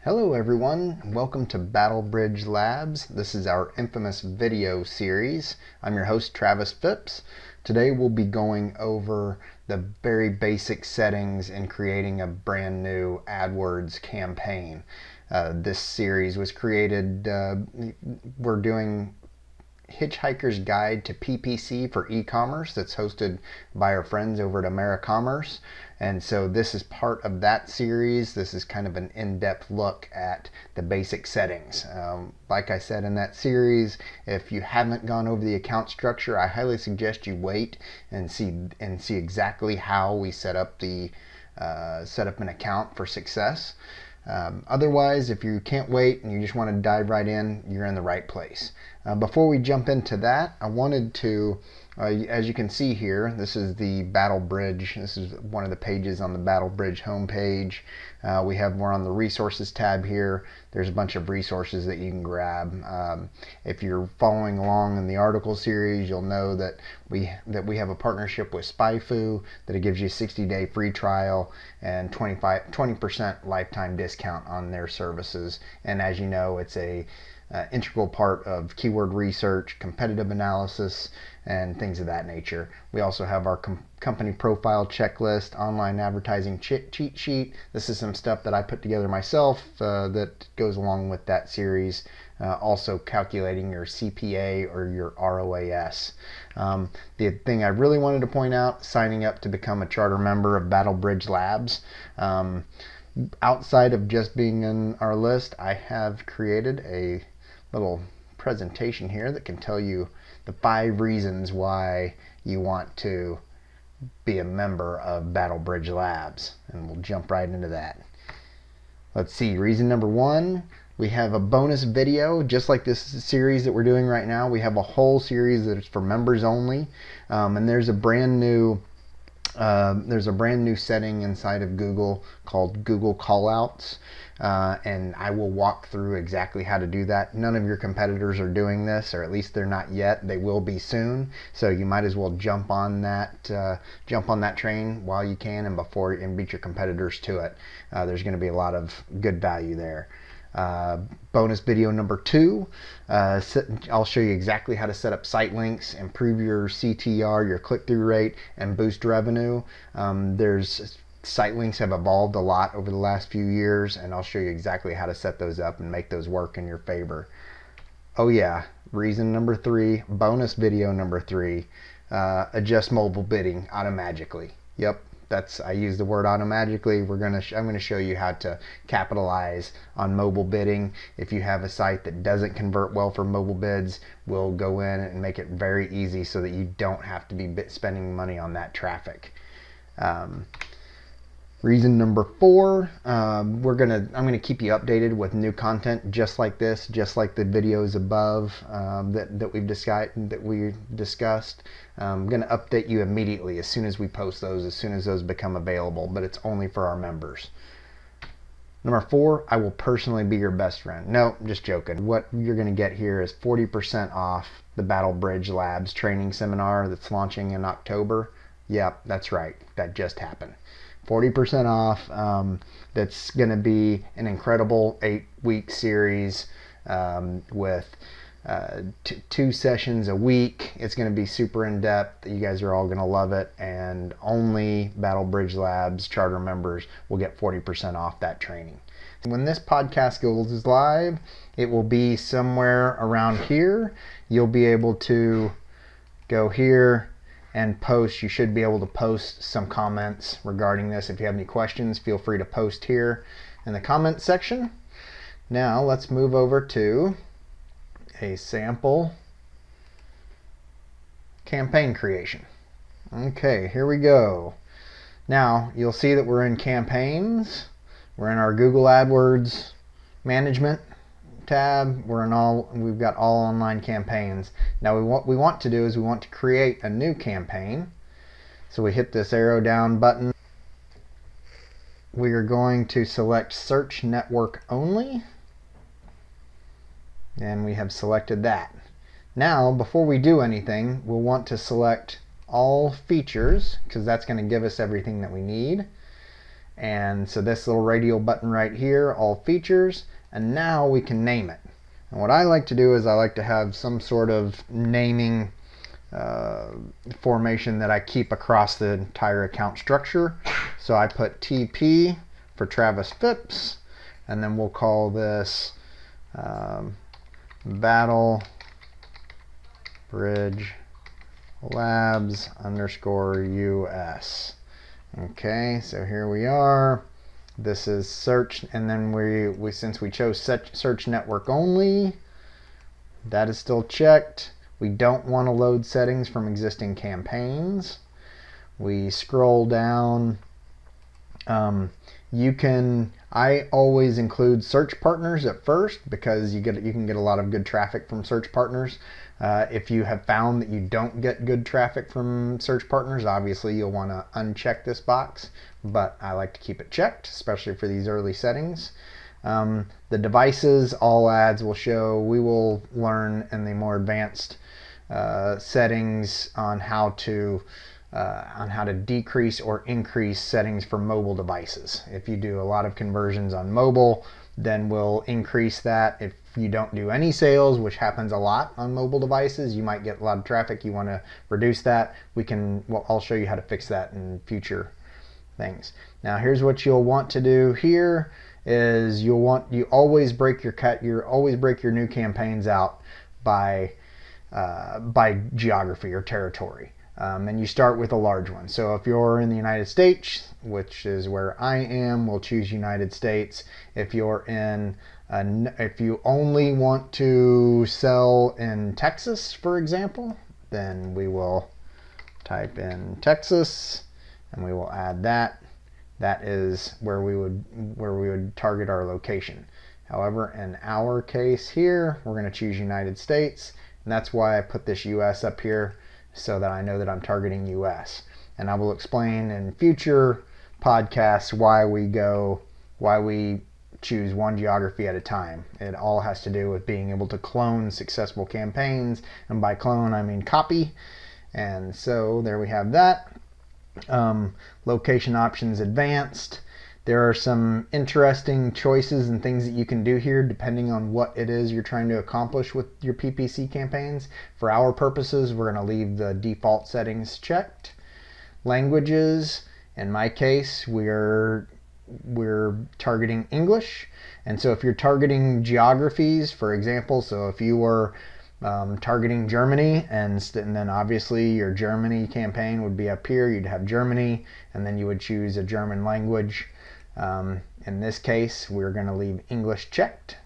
Hello everyone, welcome to Battlebridge Labs. This is our infamous video series. I'm your host Travis Phipps. Today we'll be going over the very basic settings in creating a brand new AdWords campaign. This series was created, we're doing Hitchhiker's Guide to PPC for e-commerce that's hosted by our friends over at AmeriCommerce. And so this is part of that series. This is kind of an in-depth look at the basic settings. Like I said in that series, if you haven't gone over the account structure, I highly suggest you wait and see exactly how we set up an account for success. Otherwise, if you can't wait and you just want to dive right in, you're in the right place. Before we jump into that, I wanted to, as you can see here, this is the Battlebridge. This is one of the pages on the Battlebridge homepage. We're on the resources tab here. There's a bunch of resources that you can grab. If you're following along in the article series, you'll know that we have a partnership with SpyFu that it gives you a 60-day free trial and 20% lifetime discount on their services. And as you know, it's a integral part of keyword research, competitive analysis, and things of that nature. We also have our company profile checklist, online advertising cheat sheet. This is some stuff that I put together myself that goes along with that series. Also calculating your CPA or your ROAS. The thing I really wanted to point out, signing up to become a charter member of Battlebridge Labs. Outside of just being in our list, I have created a little presentation here that can tell you the 5 reasons why you want to be a member of Battlebridge Labs, and we'll jump right into that. Let's see, reason number 1, we have a bonus video. Just like this series that we're doing right now, we have a whole series that is for members only, and there's a brand new setting inside of Google called Google Callouts, and I will walk through exactly how to do that. None of your competitors are doing this, or at least they're not yet. They will be soon, so you might as well jump on that train while you can and beat your competitors to it. There's going to be a lot of good value there. Bonus video number 2, I'll show you exactly how to set up Sitelinks, improve your CTR, your click-through rate, and boost revenue. Sitelinks have evolved a lot over the last few years, and I'll show you exactly how to set those up and make those work in your favor. Oh yeah, reason number 3, bonus video number 3, adjust mobile bidding automagically. Yep. I use the word automagically. I'm going to show you how to capitalize on mobile bidding. If you have a site that doesn't convert well for mobile bids, we'll go in and make it very easy so that you don't have to be spending money on that traffic. Reason number 4, I'm going to keep you updated with new content just like this, just like the videos above that we discussed. I'm going to update you immediately as soon as we post those, as soon as those become available, but it's only for our members. Number 4, I will personally be your best friend. No, I'm just joking. What you're going to get here is 40% off the Battlebridge Labs training seminar that's launching in October. Yep, that's right. That just happened. 40% off. That's going to be an incredible 8-week series with 2 sessions a week. It's going to be super in-depth. You guys are all going to love it, and only Battlebridge Labs charter members will get 40% off that training. When this podcast goes live, it will be somewhere around here. You'll be able to go here and post. You should be able to post some comments regarding this. If you have any questions, feel free to post here in the comment section. Now let's move over to a sample campaign creation. Okay, here we go. Now you'll see that we're in campaigns. We're in our Google AdWords management tab. We've got all online campaigns. Now what we want to do is we want to create a new campaign. So we hit this arrow down button. We are going to select search network only, and we have selected that. Now before we do anything, we'll want to select all features, because that's going to give us everything that we need. And so this little radio button right here, all features, and now we can name it. And what I like to do is I like to have some sort of naming formation that I keep across the entire account structure. So I put TP for Travis Phipps, and then we'll call this Battle Bridge Labs _US. Okay, so here we are. This is search, and then we since we chose search network only, that is still checked. We don't want to load settings from existing campaigns. We scroll down. I always include search partners at first because you can get a lot of good traffic from search partners. If you have found that you don't get good traffic from search partners, obviously you'll want to uncheck this box, but I like to keep it checked, especially for these early settings. The devices, all ads will show. We will learn in the more advanced settings on how to decrease or increase settings for mobile devices. If you do a lot of conversions on mobile, then we'll increase that. If you don't do any sales, which happens a lot on mobile devices, you might get a lot of traffic, you want to reduce that, I'll show you how to fix that in future things. Now here's what you'll want to do here is you always break your new campaigns out by geography or territory. And you start with a large one. So if you're in the United States, which is where I am, we'll choose United States. If you're if you only want to sell in Texas, for example, then we will type in Texas, and we will add that. That is where we would target our location. However, in our case here, we're going to choose United States, and that's why I put this US up here, so that I know that I'm targeting US. And I will explain in future podcasts why we choose one geography at a time. It all has to do with being able to clone successful campaigns, and by clone I mean copy. And so there we have that. Location options advanced. There are some interesting choices and things that you can do here depending on what it is you're trying to accomplish with your PPC campaigns. For our purposes, we're going to leave the default settings checked. Languages, in my case, we're targeting English. And so if you're targeting geographies, for example, so if you were targeting Germany, and then obviously your Germany campaign would be up here, you'd have Germany, and then you would choose a German language. In this case, we're going to leave English checked.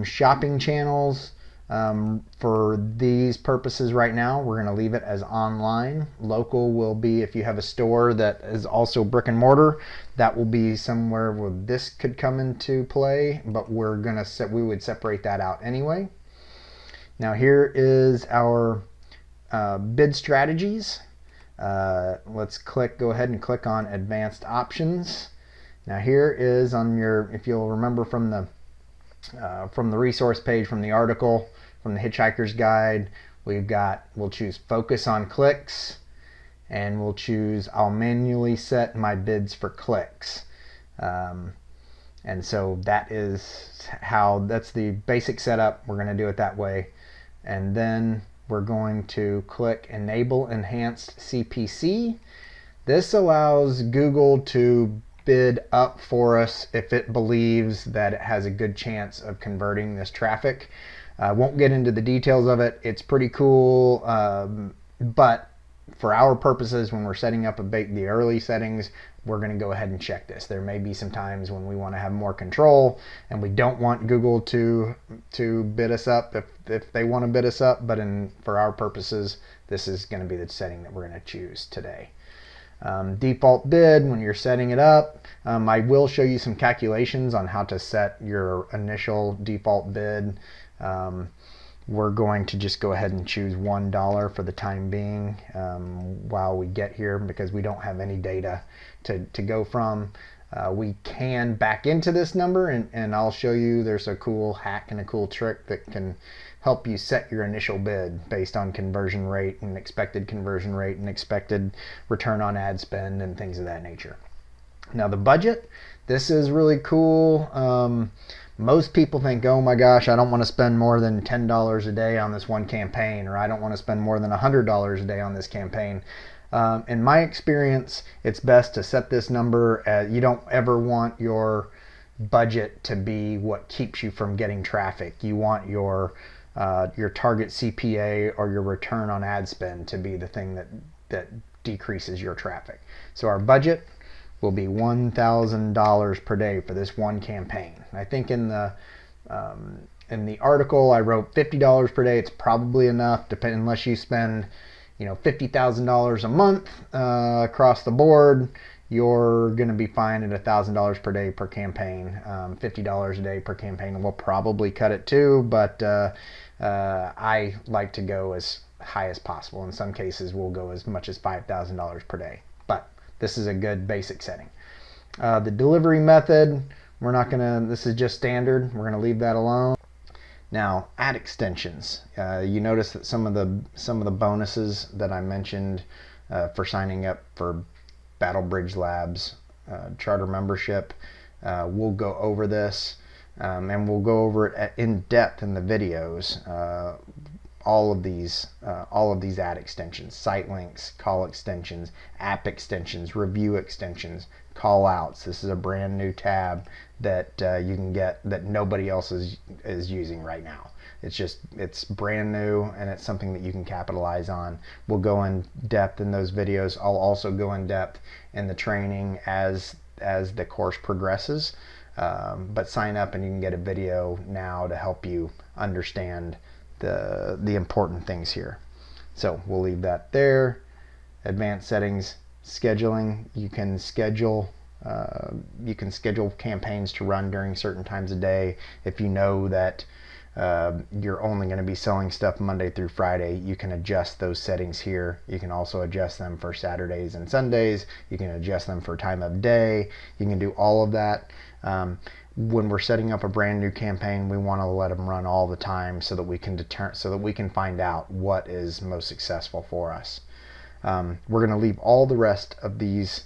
Shopping channels, for these purposes right now, we're going to leave it as online. Local will be if you have a store that is also brick and mortar, that will be somewhere where this could come into play, but we would separate that out anyway. Now here is our bid strategies. Let's go ahead and click on advanced options. Now here is on if you'll remember from the resource page, from the article, from the Hitchhiker's Guide, we'll choose focus on clicks, and we'll choose I'll manually set my bids for clicks. And so that's the basic setup. We're going to do it that way. And then we're going to click Enable Enhanced CPC. This allows Google to bid up for us if it believes that it has a good chance of converting this traffic. I won't get into the details of it. It's pretty cool, but for our purposes, when we're setting up the early settings, we're going to go ahead and check this. There may be some times when we want to have more control and we don't want Google to bid us up if they want to bid us up, but for our purposes, this is going to be the setting that we're going to choose today. Default bid, when you're setting it up, I will show you some calculations on how to set your initial default bid. We're going to just go ahead and choose $1 for the time being while we get here, because we don't have any data to go from. We can back into this number, and I'll show you there's a cool hack and a cool trick that can help you set your initial bid based on conversion rate and expected conversion rate and expected return on ad spend and things of that nature. Now the budget, this is really cool. Most people think, oh my gosh, I don't want to spend more than $10 a day on this one campaign, or I don't want to spend more than $100 a day on this campaign. In my experience, it's best to set this number at, you don't ever want your budget to be what keeps you from getting traffic. You want your target CPA or your return on ad spend to be the thing that decreases your traffic. So our budget will be $1,000 per day for this one campaign. I think in the article I wrote $50 per day. It's probably enough, unless you spend $50,000 a month across the board. You're going to be fine at $1,000 per day per campaign. $50 a day per campaign will probably cut it too, but I like to go as high as possible. In some cases, we'll go as much as $5,000 per day. But this is a good basic setting. The delivery method, this is just standard. We're going to leave that alone. Now, ad extensions. You notice that some of the bonuses that I mentioned for signing up for Battle Bridge Labs charter membership, we'll go over this, and we'll go over it in depth in the videos. All of these ad extensions: Sitelinks, call extensions, app extensions, review extensions, call outs. This is a brand new tab that you can get that nobody else is using right now. It's brand new, and it's something that you can capitalize on. We'll go in depth in those videos. I'll also go in depth in the training as the course progresses. But sign up and you can get a video now to help you understand the important things here. So we'll leave that there. Advanced settings, scheduling. You can schedule campaigns to run during certain times of day. If you know that you're only going to be selling stuff Monday through Friday, you can adjust those settings here. You can also adjust them for Saturdays and Sundays. You can adjust them for time of day. You can do all of that. When we're setting up a brand new campaign, we want to let them run all the time so that we can find out what is most successful for us. We're going to leave all the rest of these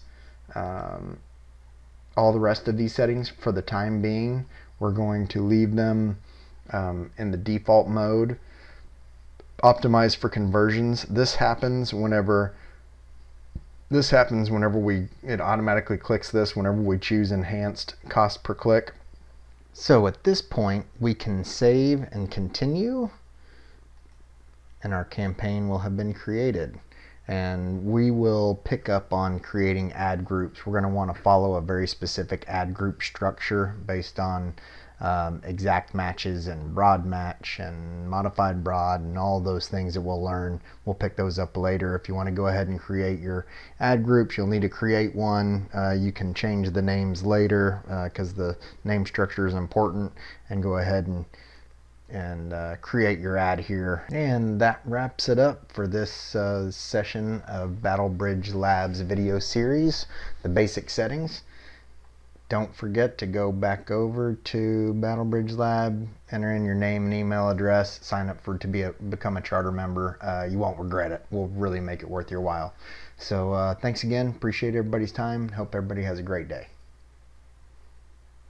settings for the time being. We're going to leave them in the default mode. Optimize for conversions. This happens whenever it automatically clicks this whenever we choose enhanced cost per click. So at this point, we can save and continue, and our campaign will have been created. And we will pick up on creating ad groups. We're going to want to follow a very specific ad group structure based on exact matches and broad match and modified broad and all those things that we'll learn. We'll pick those up later. If you want to go ahead and create your ad groups, you'll need to create one. You can change the names later because the name structure is important, and go ahead and create your ad here. And that wraps it up for this session of Battle Bridge Labs video series, the basic settings. Don't forget to go back over to Battle Bridge Lab, enter in your name and email address, sign up to become a charter member. You won't regret it. We'll really make it worth your while. So thanks again. Appreciate everybody's time. Hope everybody has a great day.